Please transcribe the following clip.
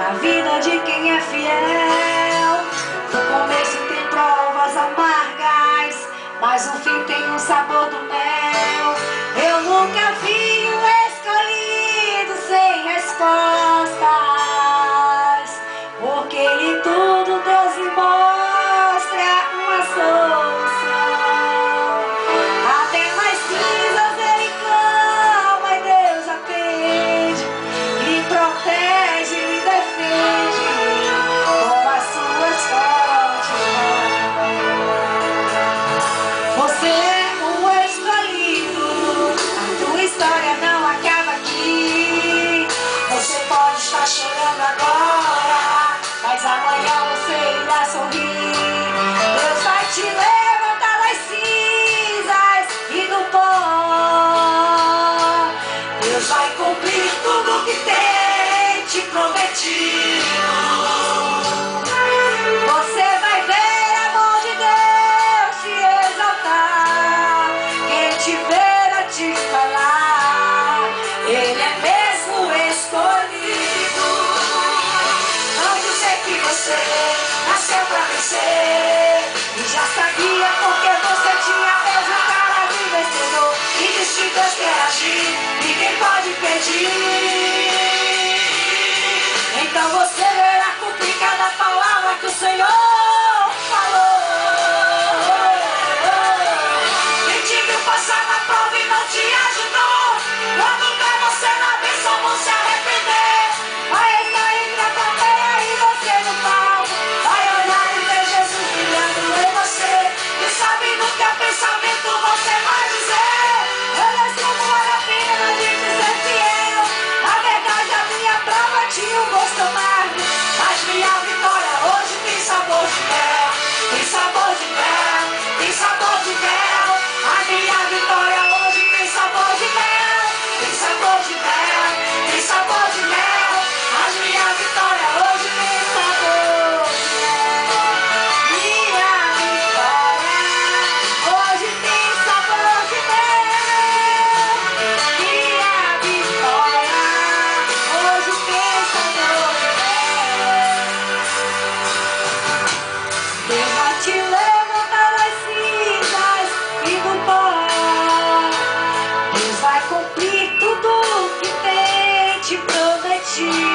na vida de quem é fiel. No começo tem provas amargas, mas o fim tem o sabor do mel. Eu nunca vi um escolhido sem respostas, porque em tudo Deus me mostra uma solução. Até nas cinzas Ele clama e Deus atende, lhe protege, lhe defende com as suas fortes mãos. Você é um escolhido, a tua história não acaba aqui. Você pode estar chorando agora, mas amanhã você irá sorrir. Deus vai te levantar das cinzas e do pó. Deus vai cumprir tudo que tem te prometido. Você vai ver a mão de Deus se exaltar. Quem te ver a te falar, Ele é mesmo escolhido. Não dizer que você nasceu pra vencer e já sabia porque você tinha Deus, o cara de vencedor. E diz que Deus quer agir, ninguém pode impedir. Então você verá cumprir cada palavra que o Senhor falou. Quem te viu passar na prova e não te ajudou, quando cai você na bênção vão se arrepender. Vai estar entre a plateia e você no palco, vai olhar e ver Jesus brilhando em você. E sabe no teu pensamento você vai dizer: meu Deus, como vale a pena de te ser fiel. Na verdade a minha prova tinha um gosto amargo, mas minha vitória hoje tem sabor de mel. Tem sabor de mel, tem sabor de mel. A minha vitória hoje tem sabor de mel. Tem sabor de mel, tem sabor de mel. A minha vitória hoje tem sabor de mel. Minha vitória hoje tem sabor de mel. Minha vitória hoje tem sabor de mel. Deus vai te levantar das cinzas e do pó. Deus vai cumprir tudo que tem te prometido.